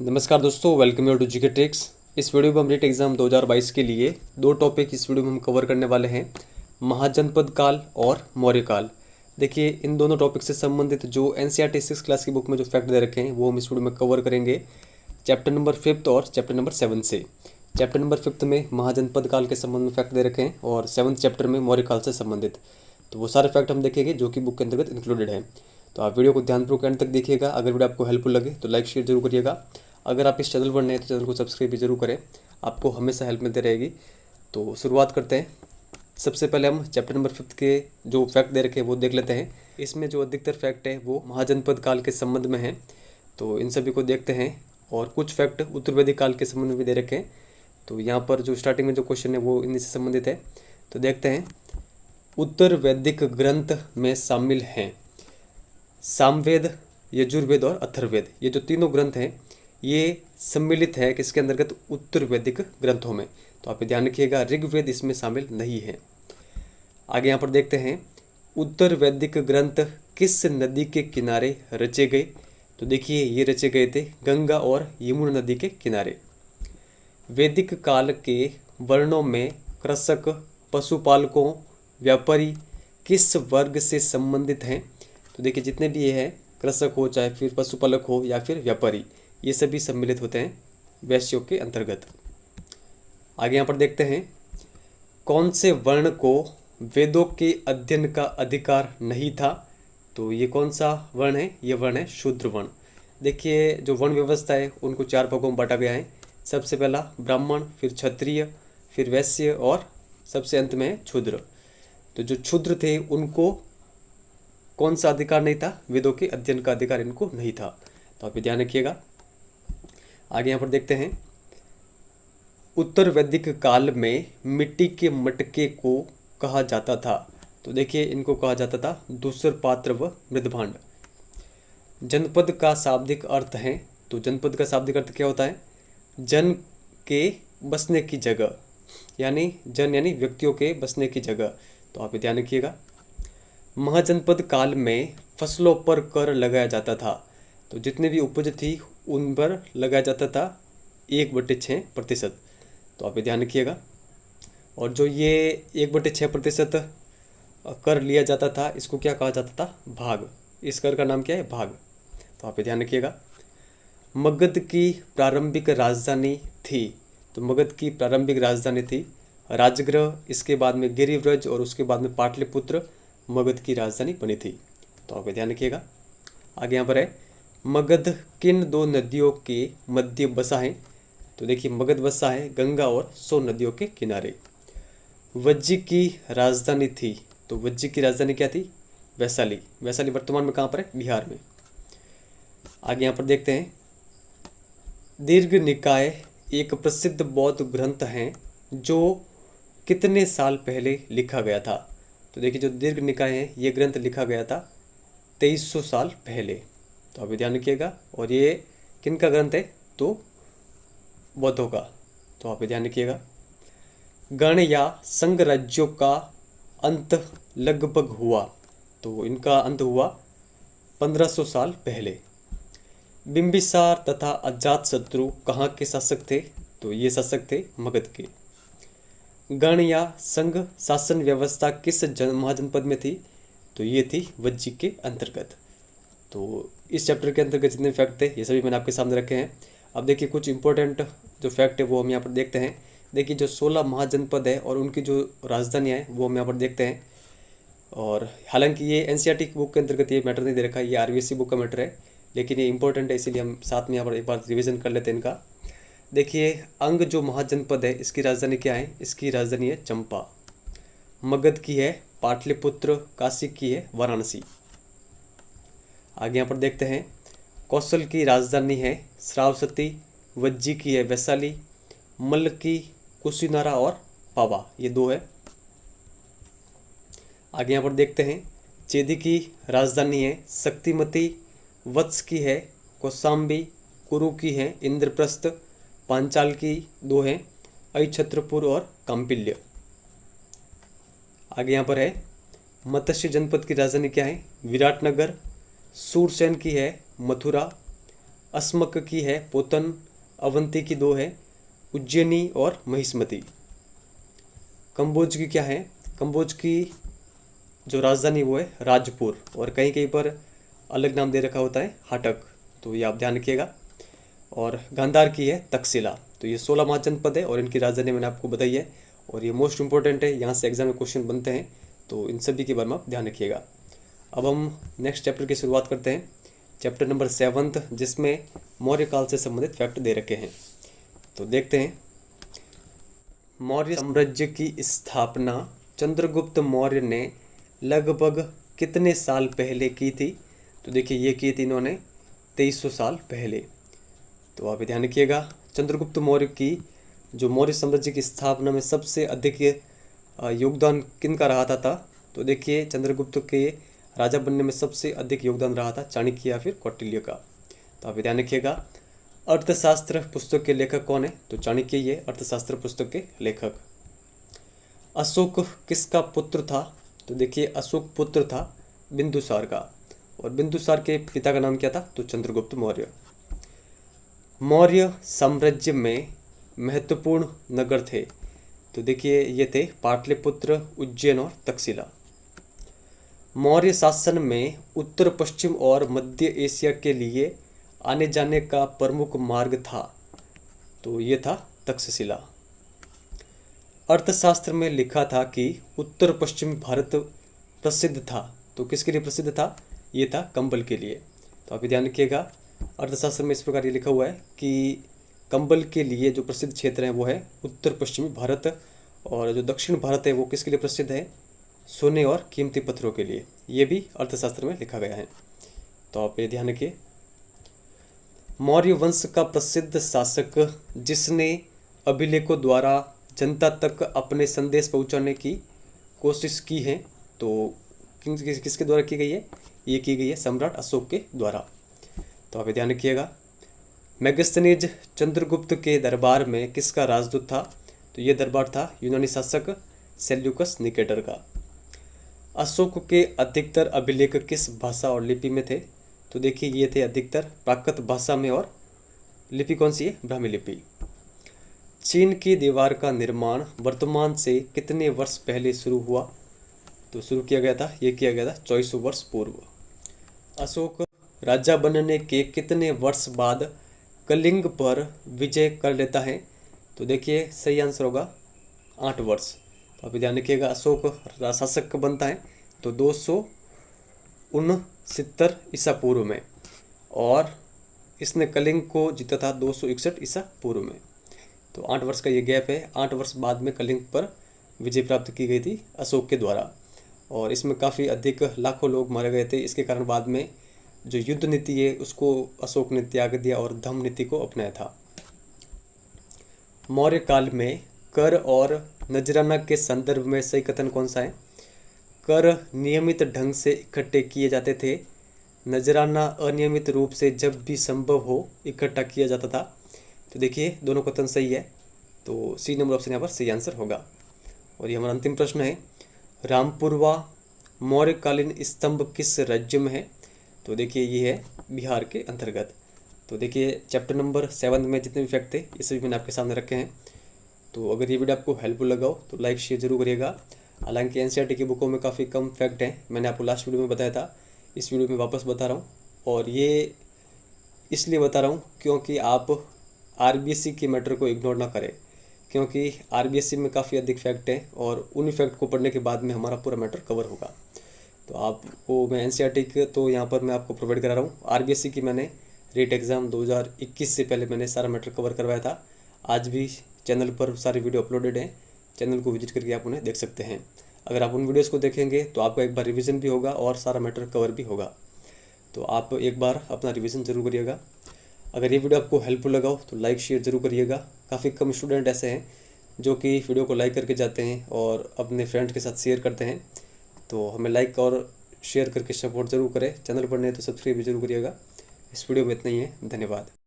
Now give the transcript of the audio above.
नमस्कार दोस्तों, welcome you to GK tricks. इस वीडियो में हम नीट एग्ज़ाम 2022 के लिए दो टॉपिक इस वीडियो में हम कवर करने वाले हैं, महाजनपद काल और मौर्य काल। देखिए, इन दोनों टॉपिक से संबंधित जो एनसीईआरटी 6 क्लास की बुक में जो फैक्ट दे रखे हैं वो हम इस वीडियो में कवर करेंगे, चैप्टर नंबर 5 और चैप्टर नंबर 7 से। चैप्टर नंबर 5 में महाजनपद काल के संबंध में फैक्ट दे रखे हैं और 7th चैप्टर में मौर्य काल से संबंधित। तो वो सारे फैक्ट हम देखेंगे जो कि बुक के अंतर्गत इंक्लूडेड है। तो आप वीडियो को ध्यानपूर्वक एंड तक देखिएगा। अगर वीडियो आपको हेल्पफुल लगे तो लाइक शेयर जरूर करिएगा। अगर आप इस चैनल पर नए हैं तो चैनल को सब्सक्राइब भी जरूर करें, आपको हमेशा हेल्प मिलती रहेगी। तो शुरुआत करते हैं। सबसे पहले हम चैप्टर नंबर 5 के जो फैक्ट दे रखे हैं वो देख लेते हैं। इसमें जो अधिकतर फैक्ट है वो महाजनपद काल के संबंध में है, तो इन सभी को देखते हैं। और कुछ फैक्ट उत्तर वैदिक काल के संबंध में भी दे रखे हैं। तो यहाँ पर जो स्टार्टिंग में जो क्वेश्चन है वो इन्हीं से संबंधित है। तो देखते हैं। उत्तर वैदिक ग्रंथ में शामिल हैं सामवेद, यजुर्वेद और अथर्ववेद। ये जो तीनों ग्रंथ हैं ये सम्मिलित है किसके अंतर्गत? उत्तर वैदिक ग्रंथों में। तो आप ध्यान रखिएगा, ऋग्वेद इसमें शामिल नहीं है। आगे यहाँ पर देखते हैं, उत्तर वैदिक ग्रंथ किस नदी के किनारे रचे गए? तो देखिए, ये रचे गए थे गंगा और यमुना नदी के किनारे। वैदिक काल के वर्णों में कृषक, पशुपालकों, व्यापारी किस वर्ग से संबंधित हैं? तो देखिए, जितने भी ये हैं, कृषक हो चाहे फिर पशुपालक हो या फिर व्यापारी, ये सभी सम्मिलित होते हैं वैश्यों के अंतर्गत। आगे यहाँ पर देखते हैं, कौन से वर्ण को वेदों के अध्ययन का अधिकार नहीं था? तो ये कौन सा वर्ण है? ये वर्ण है शूद्र वर्ण। देखिए, जो वर्ण व्यवस्था है उनको 4 भागों में बांटा गया है। सबसे पहला ब्राह्मण, फिर क्षत्रिय, फिर वैश्य और सबसे अंत में है क्षूद्र। तो जो क्षूद्र थे उनको कौन सा अधिकार नहीं था? वेदों के अध्ययन का अधिकार इनको नहीं था। तो आप ध्यान रखिएगा। आगे यहाँ पर देखते हैं, उत्तर वैदिक काल में मिट्टी के मटके को कहा जाता था। तो देखिए, इनको कहा जाता था दूसर पात्र व मृदभांड। जनपद का शाब्दिक अर्थ है। तो जनपद का शाब्दिक अर्थ क्या होता है? जन के बसने की जगह, यानी जन यानी व्यक्तियों के बसने की जगह। तो आप ध्यान रखिएगा। महाजनपद काल में फसलों पर कर लगाया जाता था। तो जितने भी उपज थी उन पर लगाया जाता था 1/6%। तो आप ध्यान रखिएगा। और जो ये 1/6% कर लिया जाता था इसको क्या कहा जाता था? भाग। इस कर का नाम क्या है? भाग। तो आप ध्यान रखिएगा। मगध की प्रारंभिक राजधानी थी। तो मगध की प्रारंभिक राजधानी थी राजगृह, इसके बाद में गिरिव्रज और उसके बाद में पाटलिपुत्र मगध की राजधानी बनी थी। तो आप ध्यान रखिएगा। आगे यहाँ पर है, मगध किन 2 नदियों के मध्य बसा है? तो देखिए, मगध बसा है गंगा और सोन नदियों के किनारे। वज्जी की राजधानी थी। तो वज्जी की राजधानी क्या थी? वैशाली। वैशाली वर्तमान में कहाँ पर है? बिहार में। आगे यहाँ पर देखते हैं, दीर्घ निकाय एक प्रसिद्ध बौद्ध ग्रंथ है जो कितने साल पहले लिखा गया था? तो देखिए, जो दीर्घ निकाय है ये ग्रंथ लिखा गया था 2300 साल पहले। तो आप ध्यान रखिएगा। और ये किन का ग्रंथ है? तो बौद्धों का। तो आप ध्यान रखिएगा। गण या संघ राज्यों का अंत लगभग हुआ। तो इनका अंत हुआ 1500 साल पहले। बिंबिसार तथा अजातशत्रु कहाँ के शासक थे? तो ये शासक थे मगध के। गण या संघ शासन व्यवस्था किस महाजनपद में थी? तो ये थी वज्जी के अंतर्गत। तो इस चैप्टर के अंतर्गत जितने फैक्ट थे ये सभी मैंने आपके सामने रखे हैं। अब देखिए, कुछ इंपॉर्टेंट जो फैक्ट है वो हम यहाँ पर देखते हैं। देखिए, जो 16 महाजनपद है और उनकी जो राजधानियाँ हैं वो हम यहाँ पर देखते हैं। और हालांकि ये एनसीईआरटी की बुक के अंतर्गत ये मैटर नहीं दे रखा है, ये आरबीएससी बुक का मैटर है, लेकिन ये इंपॉर्टेंट है इसीलिए हम साथ में यहाँ पर एक बार रिविजन कर लेते हैं इनका। देखिए, अंग जो महाजनपद है इसकी राजधानी क्या है? इसकी राजधानी है चंपा। मगध की है पाटलिपुत्र, काशी की है वाराणसी। आगे यहाँ पर देखते हैं, कौशल की राजधानी है श्रावस्ती, वज्जी की है वैशाली, मल्ल की कुशीनारा और पावा, ये 2 है। आगे यहाँ पर देखते हैं, चेदी की राजधानी है शक्तिमती, वत्स की है कौशाम्बी, कुरु की है इंद्रप्रस्थ, पांचाल की 2 है अहिछत्रपुर और काम्पिल्य। आगे यहाँ पर है, मत्स्य जनपद की राजधानी क्या है? विराटनगर। सूरसेन की है मथुरा, अस्मक की है पोतन, अवंती की 2 है उज्जैनी और महिष्मती। कंबोज की क्या है, कंबोज की जो राजधानी वो है राजपुर, और कहीं कहीं पर अलग नाम दे रखा होता है हाटक, तो ये आप ध्यान रखिएगा। और गांधार की है तक्षशिला। तो ये 16 महाजनपद है और इनकी राजधानी मैंने आपको बताई है, और ये मोस्ट इंपॉर्टेंट है, यहाँ से एग्जाम में क्वेश्चन बनते हैं, तो इन सभी के बारे में आप ध्यान रखिएगा। अब हम नेक्स्ट चैप्टर की शुरुआत करते हैं, चैप्टर नंबर 7, जिसमें मौर्य काल से संबंधित फैक्ट दे रखे हैं। तो देखते हैं, मौर्य साम्राज्य की स्थापना चंद्रगुप्त मौर्य ने लगभग कितने साल पहले की थी। तो देखिए ये की थी इन्होंने 2300 साल पहले। तो आप ध्यान रखिएगा, चंद्रगुप्त मौर्य की जो मौर्य साम्राज्य की स्थापना में सबसे अधिक योगदान किन का रहा था। तो देखिए चंद्रगुप्त के राजा बनने में सबसे अधिक योगदान रहा था चाणक्य या फिर कौटिल्य का। तो आप ध्यान रखिएगा। अर्थशास्त्र पुस्तक के लेखक कौन है, तो चाणक्य ये अर्थशास्त्र पुस्तक के लेखक। अशोक किसका पुत्र था, तो देखिए अशोक पुत्र था बिंदुसार का, और बिंदुसार के पिता का नाम क्या था, तो चंद्रगुप्त मौर्य। मौर्य साम्राज्य में महत्वपूर्ण नगर थे, तो देखिए ये थे पाटलिपुत्र, उज्जैन और तक्षशिला। मौर्य शासन में उत्तर पश्चिम और मध्य एशिया के लिए आने जाने का प्रमुख मार्ग था, तो ये था तक्षशिला। अर्थशास्त्र में लिखा था कि उत्तर पश्चिम भारत प्रसिद्ध था, तो किसके लिए प्रसिद्ध था, ये था कंबल के लिए। तो आप ध्यान रखिएगा, अर्थशास्त्र में इस प्रकार ये लिखा हुआ है कि कंबल के लिए जो प्रसिद्ध क्षेत्र है वो है उत्तर पश्चिमी भारत, और जो दक्षिण भारत है वो किसके लिए प्रसिद्ध है, सोने और कीमती पत्थरों के लिए। ये भी अर्थशास्त्र में लिखा गया है, तो आप ये ध्यान रखिए। मौर्य वंश का प्रसिद्ध शासक जिसने अभिलेखों द्वारा जनता तक अपने संदेश पहुंचाने की कोशिश की है, तो किसके द्वारा की गई है, ये की गई है सम्राट अशोक के द्वारा। तो आप ध्यान रखिएगा। मेगस्थनीज चंद्रगुप्त के दरबार में किसका राजदूत था, तो ये दरबार था यूनानी शासक सेल्यूकस निकेटर का। अशोक के अधिकतर अभिलेख किस भाषा और लिपि में थे, तो देखिए ये थे अधिकतर प्राकृत भाषा में, और लिपि कौन सी है, ब्राह्मी लिपि। चीन की दीवार का निर्माण वर्तमान से कितने वर्ष पहले शुरू हुआ, तो शुरू किया गया था, ये किया गया था 2400 वर्ष पूर्व। अशोक राजा बनने के कितने वर्ष बाद कलिंग पर विजय कर लेता है, तो देखिए सही आंसर होगा 8 वर्ष। तो आप ध्यान रखिएगा, अशोक शासक बनता है तो 269 ईसा पूर्व में, और इसने कलिंग को जीता था 261 ईसा पूर्व में। तो 8 वर्ष का ये गैप है, 8 वर्ष बाद में कलिंग पर विजय प्राप्त की गई थी अशोक के द्वारा, और इसमें काफ़ी अधिक लाखों लोग मारे गए थे। इसके कारण बाद में जो युद्ध नीति है उसको अशोक ने त्याग दिया और धम्म नीति को अपनाया था। मौर्य काल में कर और नजराना के संदर्भ में सही कथन कौन सा है, कर नियमित ढंग से इकट्ठे किए जाते थे, नजराना अनियमित रूप से जब भी संभव हो इकट्ठा किया जाता था। तो देखिए दोनों कथन सही है, तो सी नंबर ऑप्शन यहाँ पर सही आंसर होगा। और ये हमारा अंतिम प्रश्न है, रामपुरवा मौर्यकालीन स्तंभ किस राज्य में है, तो देखिए ये है बिहार के अंतर्गत। तो देखिए चैप्टर नंबर 7 में जितने भी फैक्ट थे ये सभी मैंने आपके सामने रखे हैं। तो अगर ये वीडियो आपको हेल्पफुल लगा हो तो लाइक शेयर जरूर करिएगा। हालांकि एनसीईआरटी की बुकों में काफ़ी कम फैक्ट हैं, मैंने आपको लास्ट वीडियो में बताया था, इस वीडियो में वापस बता रहा हूँ। और ये इसलिए बता रहा हूँ क्योंकि आप आरबीएससी की मैटर को इग्नोर ना करें, क्योंकि आरबीएससी में काफ़ी अधिक फैक्ट हैं और उन फैक्ट को पढ़ने के बाद में हमारा पूरा मैटर कवर होगा। तो आपको मैं एनसीईआरटी के तो यहाँ पर मैं आपको प्रोवाइड करा रहा हूँ। आरबीएससी की मैंने रीट एग्ज़ाम 2021 से पहले मैंने सारा मैटर कवर करवाया था। आज भी चैनल पर सारी वीडियो अपलोडेड हैं, चैनल को विजिट करके आप उन्हें देख सकते हैं। अगर आप उन वीडियोज़ को देखेंगे तो आपका एक बार रिवीजन भी होगा और सारा मैटर कवर भी होगा। तो आप एक बार अपना रिवीजन जरूर करिएगा। अगर ये वीडियो आपको हेल्पफुल लगा हो तो लाइक शेयर जरूर करिएगा। काफ़ी कम स्टूडेंट ऐसे हैं जो कि वीडियो को लाइक करके जाते हैं और अपने फ्रेंड्स के साथ शेयर करते हैं। तो हमें लाइक और शेयर करके सपोर्ट जरूर करें। चैनल पर नहीं तो सब्सक्राइब भी जरूर करिएगा। इस वीडियो में इतना ही है, धन्यवाद।